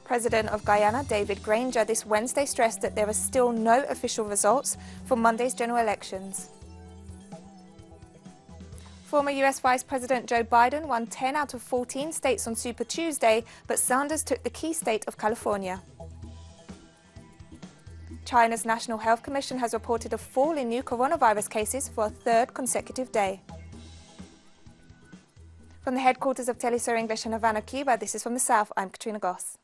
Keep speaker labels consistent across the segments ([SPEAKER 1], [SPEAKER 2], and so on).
[SPEAKER 1] President of Guyana, David Granger, this Wednesday stressed that there are still no official results for Monday's general elections. Former US Vice President Joe Biden won 10 out of 14 states on Super Tuesday, but Sanders took the key state of California. China's National Health Commission has reported a fall in new coronavirus cases for a third consecutive day. From the headquarters of Telesur English in Havana, Cuba, this is From the South, I'm Katrina Goss.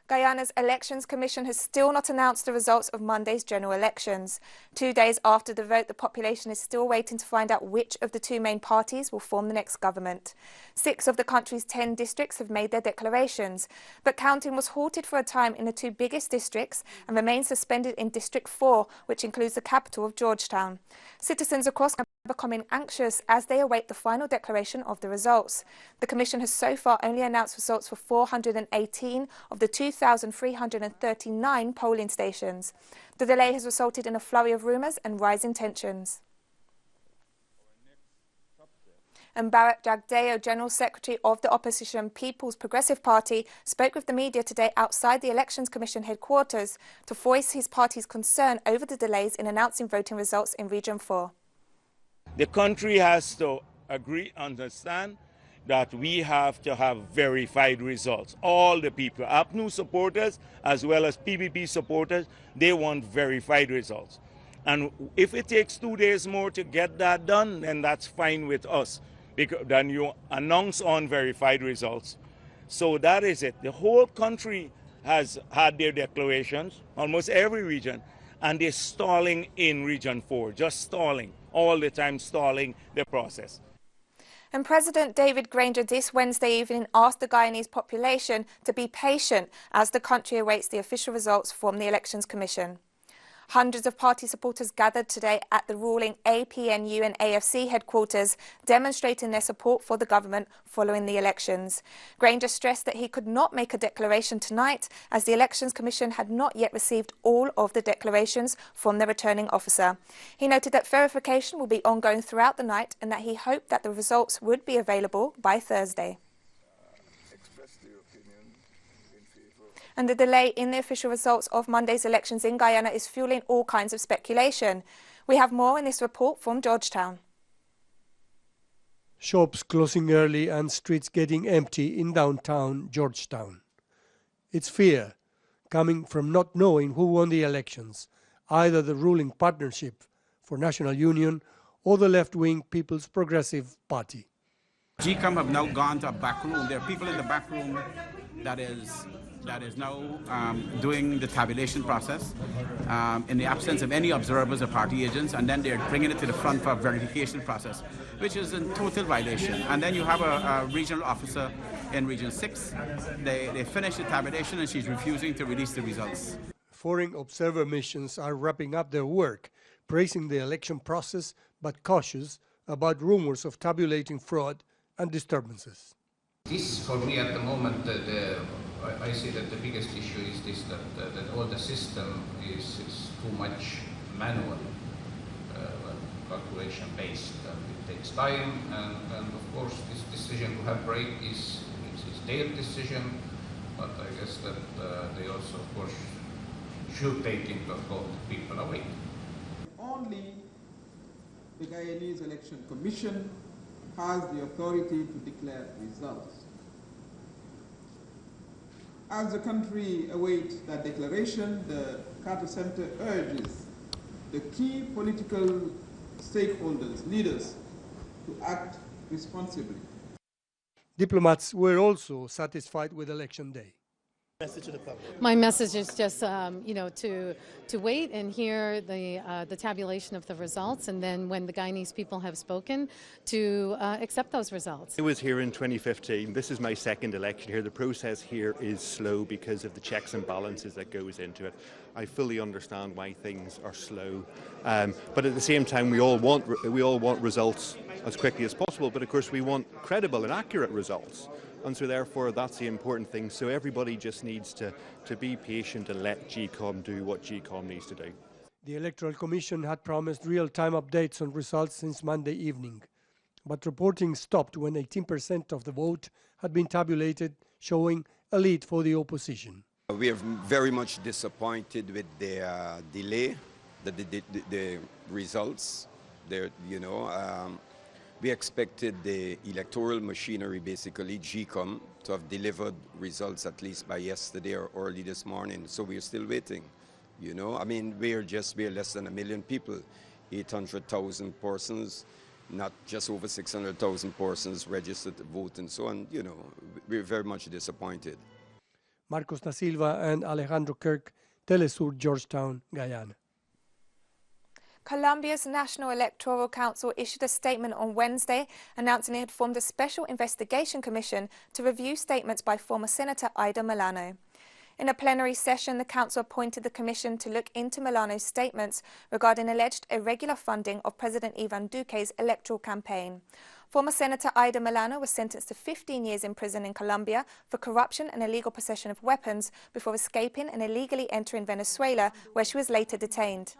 [SPEAKER 1] Guyana's Elections Commission has still not announced the results of Monday's general elections. 2 days after the vote, the population is still waiting to find out which of the two main parties will form the next government. 6 of the country's 10 districts have made their declarations, but counting was halted for a time in the 2 biggest districts and remains suspended in District 4, which includes the capital of Georgetown. Citizens across are becoming anxious as they await the final declaration of the results. The Commission has so far only announced results for 418 of the 2,339 polling stations. The delay has resulted in a flurry of rumours and rising tensions. And Bharat Jagdeo, General Secretary of the opposition People's Progressive Party, spoke with the media today outside the Elections Commission headquarters to voice his party's concern over the delays in announcing voting results in Region 4.
[SPEAKER 2] The country has to understand that we have to have verified results. All the people, APNU supporters as well as PPP supporters, they want verified results. And if it takes 2 days more to get that done, then that's fine with us, because then you announce unverified results. So that is it. The whole country has had their declarations, almost every region, and they're stalling in Region 4, just stalling, all the time stalling the process.
[SPEAKER 1] And President David Granger this Wednesday evening asked the Guyanese population to be patient as the country awaits the official results from the Elections Commission. Hundreds of party supporters gathered today at the ruling APNU and AFC headquarters, demonstrating their support for the government following the elections. Granger stressed that he could not make a declaration tonight as the Elections Commission had not yet received all of the declarations from the returning officer. He noted that verification will be ongoing throughout the night and that he hoped that the results would be available by Thursday. And the delay in the official results of Monday's elections in Guyana is fueling all kinds of speculation. We have more in this report from Georgetown.
[SPEAKER 3] Shops closing early and streets getting empty in downtown Georgetown. It's fear coming from not knowing who won the elections, either the ruling Partnership for National Union or the left-wing People's Progressive Party.
[SPEAKER 4] GCOM have now gone to a back room. There are people in the back room that is now doing the tabulation process in the absence of any observers or party agents, and then they're bringing it to the front for a verification process, which is in total violation. And then you have a regional officer in Region 6. They finish the tabulation and she's refusing to release the results.
[SPEAKER 3] Foreign observer missions are wrapping up their work, praising the election process, but cautious about rumors of tabulating fraud and disturbances.
[SPEAKER 5] This, for me, at the moment, I see that the biggest issue is this, that all the system is too much manual, calculation-based. It takes time, and of course, this decision to have break is their decision, but I guess that they also, of course, should take into account people awake.
[SPEAKER 6] Only the Guyanese Election Commission has the authority to declare results. As the country awaits that declaration, the Carter Center urges the key political stakeholders, leaders, to act responsibly.
[SPEAKER 3] Diplomats were also satisfied with Election Day.
[SPEAKER 7] Message to the public.
[SPEAKER 8] My message is just, to wait and hear the tabulation of the results, and then when the Guyanese people have spoken, to accept those results.
[SPEAKER 7] I was here in 2015. This is my second election here. The process here is slow because of the checks and balances that goes into it. I fully understand why things are slow, but at the same time, we all want results as quickly as possible. But of course, we want credible and accurate results. And so therefore that's the important thing. So everybody just needs to be patient and let GCOM do what GCOM needs to do.
[SPEAKER 3] The Electoral Commission had promised real-time updates on results since Monday evening, but reporting stopped when 18% of the vote had been tabulated, showing a lead for the opposition.
[SPEAKER 9] We are very much disappointed with the delay, the results. We expected the electoral machinery, basically GCOM, to have delivered results at least by yesterday or early this morning. So we're still waiting. I mean, we're less than 1 million people, 800,000 persons, not just over 600,000 persons registered to vote and so on. We're very much disappointed.
[SPEAKER 3] Marcos da Silva and Alejandro Kirk, Telesur, Georgetown, Guyana.
[SPEAKER 1] Colombia's National Electoral Council issued a statement on Wednesday announcing it had formed a special investigation commission to review statements by former Senator Ida Milano. In a plenary session, the council appointed the commission to look into Milano's statements regarding alleged irregular funding of President Ivan Duque's electoral campaign. Former Senator Ida Milano was sentenced to 15 years in prison in Colombia for corruption and illegal possession of weapons before escaping and illegally entering Venezuela, where she was later detained.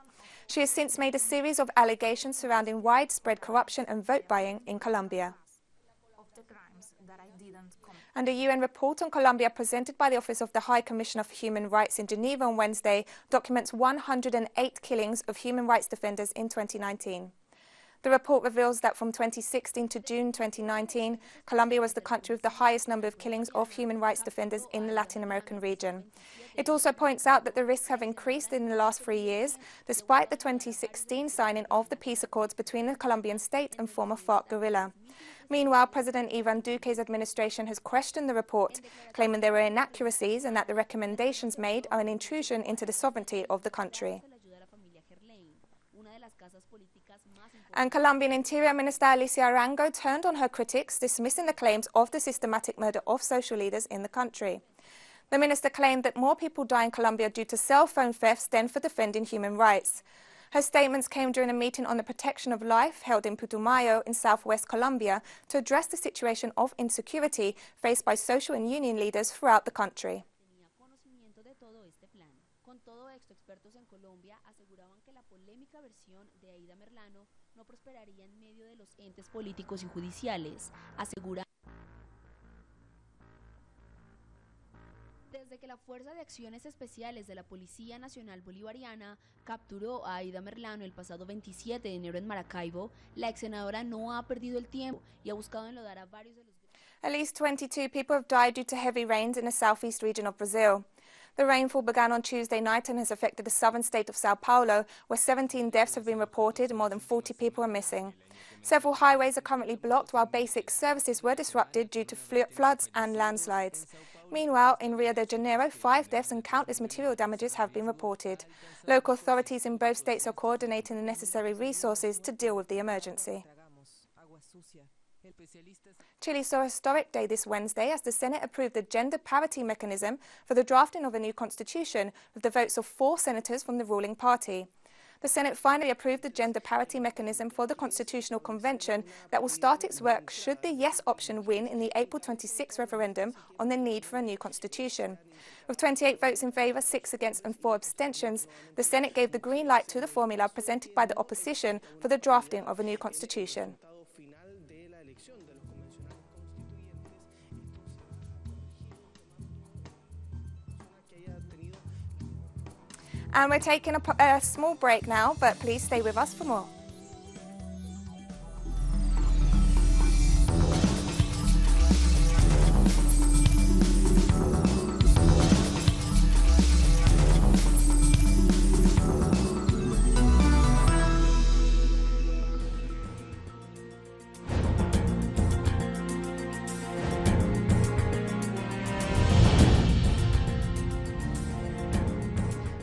[SPEAKER 1] She has since made a series of allegations surrounding widespread corruption and vote buying in Colombia. And a UN report on Colombia presented by the Office of the High Commissioner for Human Rights in Geneva on Wednesday documents 108 killings of human rights defenders in 2019. The report reveals that from 2016 to June 2019, Colombia was the country with the highest number of killings of human rights defenders in the Latin American region. It also points out that the risks have increased in the last 3 years, despite the 2016 signing of the peace accords between the Colombian state and former FARC guerrilla. Meanwhile, President Ivan Duque's administration has questioned the report, claiming there were inaccuracies and that the recommendations made are an intrusion into the sovereignty of the country. And Colombian Interior Minister Alicia Arango turned on her critics, dismissing the claims of the systematic murder of social leaders in the country. The minister claimed that more people die in Colombia due to cell phone thefts than for defending human rights. Her statements came during a meeting on the protection of life held in Putumayo in southwest Colombia to address the situation of insecurity faced by social and union leaders throughout the country.
[SPEAKER 10] Con todo esto, expertos en Colombia aseguraban que la polémica versión de Aida Merlano no prosperaría en medio de los entes políticos y judiciales. Desde que la Fuerza de Acciones Especiales de la Policía Nacional Bolivariana capturó a Aida Merlano el pasado 27 de enero en Maracaibo, la ex senadora no ha perdido el tiempo y ha buscado enlodar a varios de los...
[SPEAKER 1] At least 22 people have died due to heavy rains in the southeast region of Brazil. The rainfall began on Tuesday night and has affected the southern state of Sao Paulo, where 17 deaths have been reported and more than 40 people are missing. Several highways are currently blocked while basic services were disrupted due to floods and landslides. Meanwhile, in Rio de Janeiro, 5 deaths and countless material damages have been reported. Local authorities in both states are coordinating the necessary resources to deal with the emergency. Chile saw a historic day this Wednesday as the Senate approved the gender parity mechanism for the drafting of a new constitution with the votes of 4 senators from the ruling party. The Senate finally approved the gender parity mechanism for the Constitutional Convention that will start its work should the yes option win in the April 26 referendum on the need for a new constitution. With 28 votes in favour, 6 against and 4 abstentions, the Senate gave the green light to the formula presented by the opposition for the drafting of a new constitution. And we're taking a small break now, but please stay with us for more.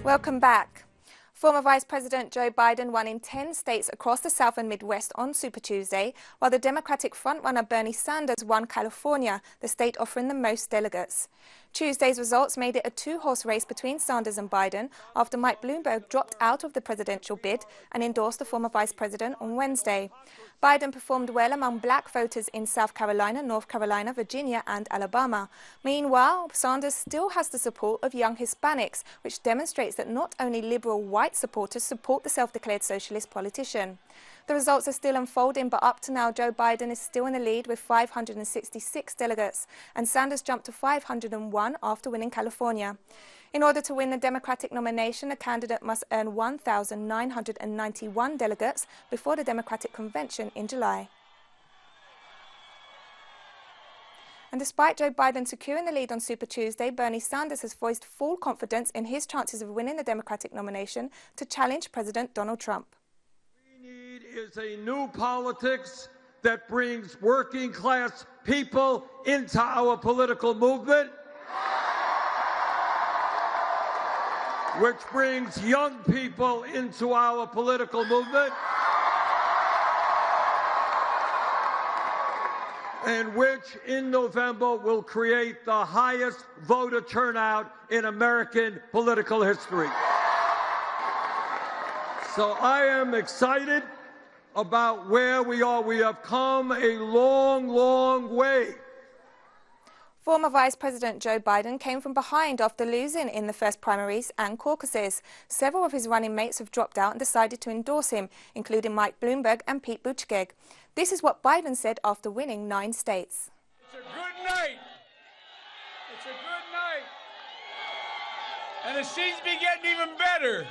[SPEAKER 1] Welcome back. Former Vice President Joe Biden won in 10 states across the South and Midwest on Super Tuesday, while the Democratic frontrunner Bernie Sanders won California, the state offering the most delegates. Tuesday's results made it a 2-horse race between Sanders and Biden after Mike Bloomberg dropped out of the presidential bid and endorsed the former vice president on Wednesday. Biden performed well among black voters in South Carolina, North Carolina, Virginia and Alabama. Meanwhile, Sanders still has the support of young Hispanics, which demonstrates that not only liberal white right supporters support the self-declared socialist politician. The results are still unfolding, but up to now, Joe Biden is still in the lead with 566 delegates, and Sanders jumped to 501 after winning California. In order to win the Democratic nomination, a candidate must earn 1,991 delegates before the Democratic convention in July. And despite Joe Biden securing the lead on Super Tuesday, Bernie Sanders has voiced full confidence in his chances of winning the Democratic nomination to challenge President Donald Trump.
[SPEAKER 11] We need is a new politics that brings working class people into our political movement, which brings young people into our political movement, and which in November will create the highest voter turnout in American political history. So I am excited about where we are. We have come a long, long way.
[SPEAKER 1] Former Vice President Joe Biden came from behind after losing in the first primaries and caucuses. Several of his running mates have dropped out and decided to endorse him, including Mike Bloomberg and Pete Buttigieg. This is what Biden said after winning 9 states.
[SPEAKER 11] It's a good night. It's a good night. And it seems to be getting even better.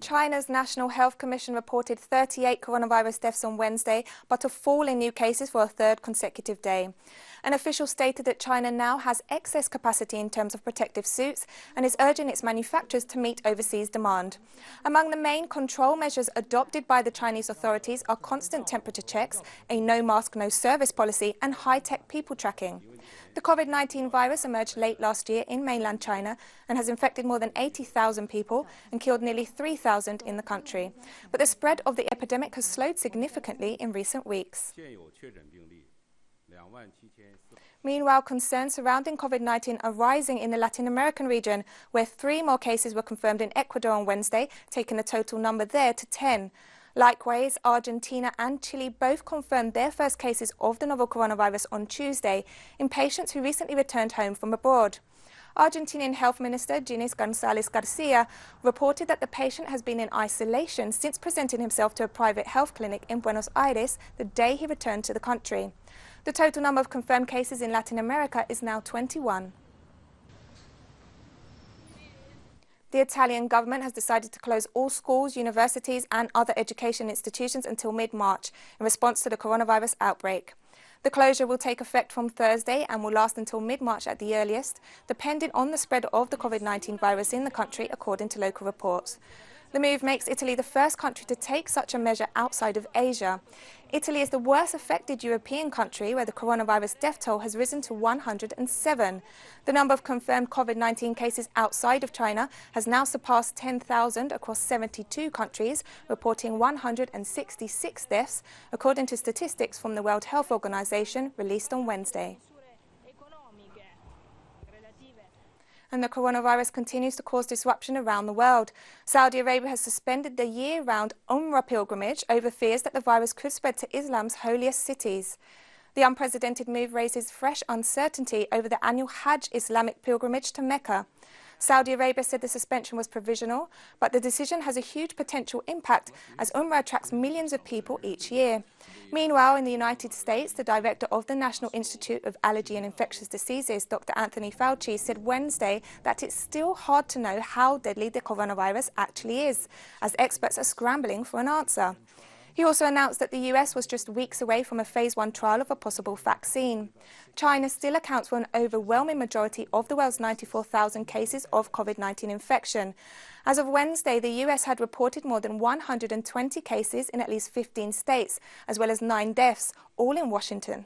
[SPEAKER 1] China's National Health Commission reported 38 coronavirus deaths on Wednesday, but a fall in new cases for a 3rd consecutive day. An official stated that China now has excess capacity in terms of protective suits and is urging its manufacturers to meet overseas demand. Among the main control measures adopted by the Chinese authorities are constant temperature checks, a no mask, no service policy, and high-tech people tracking. The COVID-19 virus emerged late last year in mainland China and has infected more than 80,000 people and killed nearly 3,000 in the country. But the spread of the epidemic has slowed significantly in recent weeks. Meanwhile, concerns surrounding COVID-19 are rising in the Latin American region, where 3 more cases were confirmed in Ecuador on Wednesday, taking the total number there to 10. Likewise, Argentina and Chile both confirmed their first cases of the novel coronavirus on Tuesday in patients who recently returned home from abroad. Argentinian Health Minister Ginés González García reported that the patient has been in isolation since presenting himself to a private health clinic in Buenos Aires the day he returned to the country. The total number of confirmed cases in Latin America is now 21. The Italian government has decided to close all schools, universities and other education institutions until mid-March in response to the coronavirus outbreak. The closure will take effect from Thursday and will last until mid-March at the earliest, depending on the spread of the COVID-19 virus in the country, according to local reports. The move makes Italy the first country to take such a measure outside of Asia. Italy is the worst affected European country, where the coronavirus death toll has risen to 107. The number of confirmed COVID-19 cases outside of China has now surpassed 10,000 across 72 countries, reporting 166 deaths, according to statistics from the World Health Organization released on Wednesday. And the coronavirus continues to cause disruption around the world. Saudi Arabia has suspended the year-round Umrah pilgrimage over fears that the virus could spread to Islam's holiest cities. The unprecedented move raises fresh uncertainty over the annual Hajj Islamic pilgrimage to Mecca. Saudi Arabia said the suspension was provisional, but the decision has a huge potential impact as Umrah attracts millions of people each year. Meanwhile, in the United States, the director of the National Institute of Allergy and Infectious Diseases, Dr. Anthony Fauci, said Wednesday that it's still hard to know how deadly the coronavirus actually is, as experts are scrambling for an answer. He also announced that the US was just weeks away from a phase 1 trial of a possible vaccine. China still accounts for an overwhelming majority of the world's 94,000 cases of COVID-19 infection. As of Wednesday, the US had reported more than 120 cases in at least 15 states, as well as 9 deaths, all in Washington.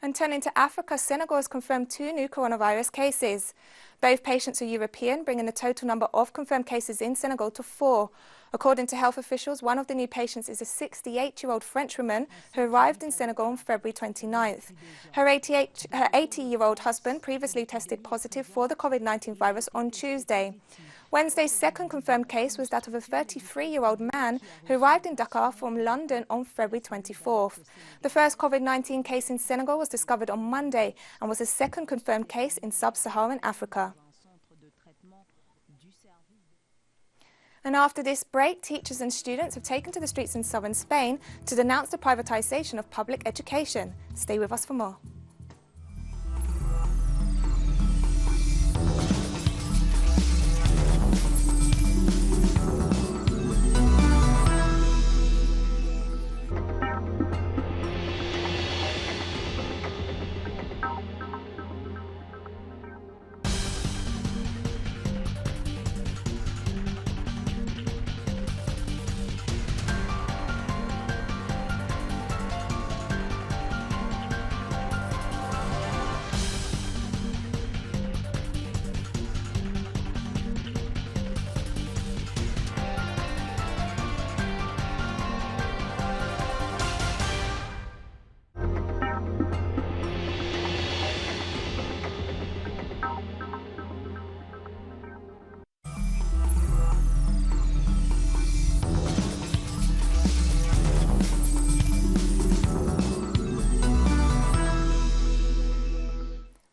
[SPEAKER 1] And turning to Africa, Senegal has confirmed 2 new coronavirus cases. Both patients are European, bringing the total number of confirmed cases in Senegal to 4. According to health officials, one of the new patients is a 68-year-old French woman who arrived in Senegal on February 29th. Her 80-year-old husband previously tested positive for the COVID-19 virus on Tuesday. Wednesday's second confirmed case was that of a 33-year-old man who arrived in Dakar from London on February 24th. The first COVID-19 case in Senegal was discovered on Monday and was the second confirmed case in sub-Saharan Africa. And after this break, teachers and students have taken to the streets in southern Spain to denounce the privatisation of public education. Stay with us for more.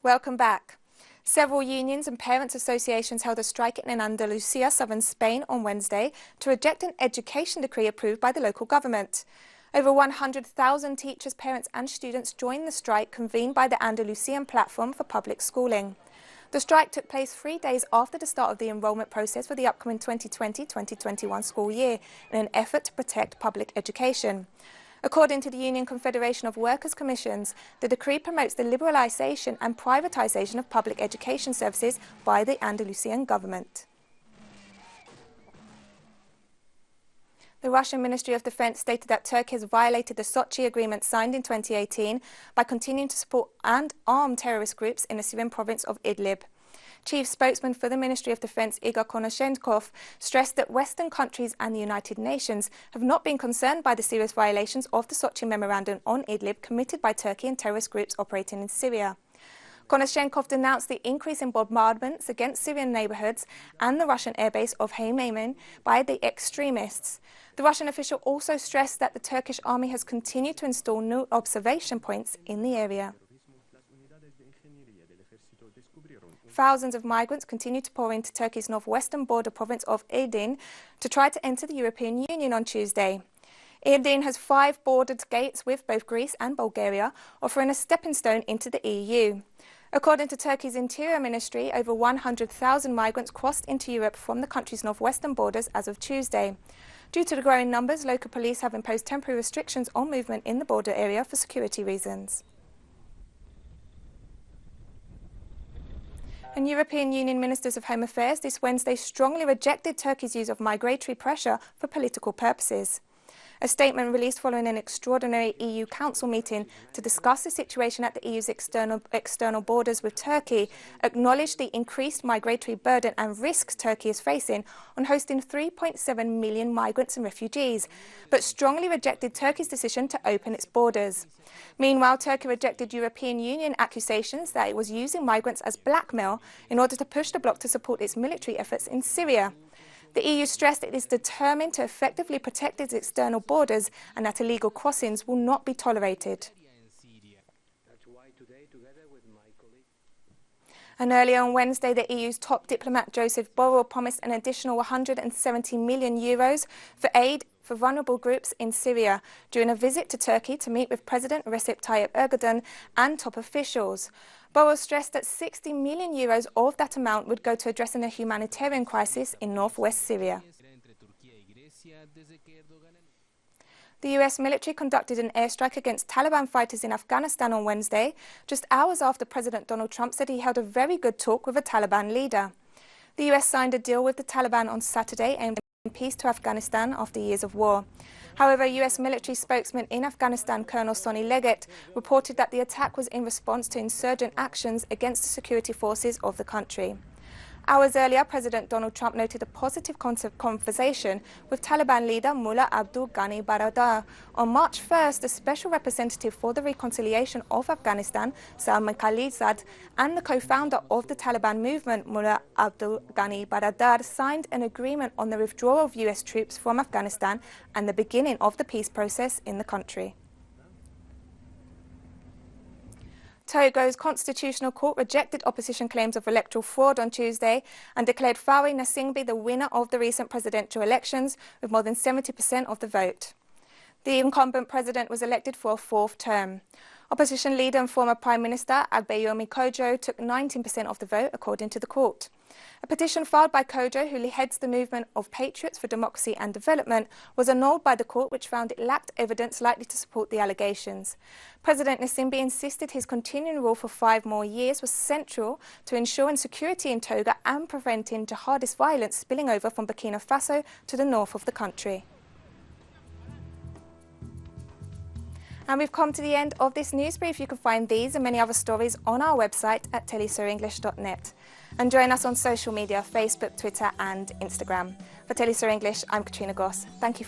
[SPEAKER 1] Welcome back. Several unions and parents' associations held a strike in Andalusia, southern Spain, on Wednesday to reject an education decree approved by the local government. Over 100,000 teachers, parents and students joined the strike convened by the Andalusian Platform for Public Schooling. The strike took place 3 days after the start of the enrolment process for the upcoming 2020-2021 school year in an effort to protect public education. According to the Union Confederation of Workers' Commissions, the decree promotes the liberalisation and privatisation of public education services by the Andalusian government. The Russian Ministry of Defense stated that Turkey has violated the Sochi Agreement signed in 2018 by continuing to support and arm terrorist groups in the Syrian province of Idlib. Chief spokesman for the Ministry of Defense, Igor Konashenkov, stressed that Western countries and the United Nations have not been concerned by the serious violations of the Sochi Memorandum on Idlib committed by Turkey and terrorist groups operating in Syria. Konashenkov denounced the increase in bombardments against Syrian neighbourhoods and the Russian airbase of Heymaneh by the extremists. The Russian official also stressed that the Turkish army has continued to install new observation points in the area. Thousands of migrants continue to pour into Turkey's northwestern border province of Aydin to try to enter the European Union on Tuesday. Aydin has 5 bordered gates with both Greece and Bulgaria, offering a stepping stone into the EU. According to Turkey's Interior Ministry, over 100,000 migrants crossed into Europe from the country's northwestern borders as of Tuesday. Due to the growing numbers, local police have imposed temporary restrictions on movement in the border area for security reasons. And European Union Ministers of Home Affairs this Wednesday strongly rejected Turkey's use of migratory pressure for political purposes. A statement released following an extraordinary EU Council meeting to discuss the situation at the EU's external borders with Turkey acknowledged the increased migratory burden and risks Turkey is facing on hosting 3.7 million migrants and refugees, but strongly rejected Turkey's decision to open its borders. Meanwhile, Turkey rejected European Union accusations that it was using migrants as blackmail in order to push the bloc to support its military efforts in Syria. The EU stressed it is determined to effectively protect its external borders and that illegal crossings will not be tolerated. And earlier on Wednesday, the EU's top diplomat Joseph Borrell promised an additional €170 million for aid for vulnerable groups in Syria during a visit to Turkey to meet with President Recep Tayyip Erdogan and top officials. Borrell stressed that €60 million of that amount would go to addressing a humanitarian crisis in northwest Syria. The US military conducted an airstrike against Taliban fighters in Afghanistan on Wednesday, just hours after President Donald Trump said he held a very good talk with a Taliban leader. The US signed a deal with the Taliban on Saturday aimed peace to Afghanistan after years of war. However, US military spokesman in Afghanistan, Colonel Sonny Leggett, reported that the attack was in response to insurgent actions against the security forces of the country. Hours earlier, President Donald Trump noted a positive conversation with Taliban leader Mullah Abdul Ghani Baradar. On March 1st, the Special Representative for the Reconciliation of Afghanistan, Salman Khalilzad, and the co-founder of the Taliban movement, Mullah Abdul Ghani Baradar, signed an agreement on the withdrawal of US troops from Afghanistan and the beginning of the peace process in the country. Togo's Constitutional Court rejected opposition claims of electoral fraud on Tuesday and declared Faure Gnassingbé the winner of the recent presidential elections with more than 70% of the vote. The incumbent president was elected for a fourth term. Opposition leader and former Prime Minister Agbeyomi Kojo took 19% of the vote, according to the court. A petition filed by Kojo, who heads the movement of Patriots for Democracy and Development, was annulled by the court, which found it lacked evidence likely to support the allegations. President Gnassingbé insisted his continuing rule for 5 more years was central to ensuring security in Togo and preventing jihadist violence spilling over from Burkina Faso to the north of the country. And we've come to the end of this news brief. You can find these and many other stories on our website at telesurenglish.net. And join us on social media, Facebook, Twitter and Instagram. For Telesur English, I'm Katrina Goss. Thank you for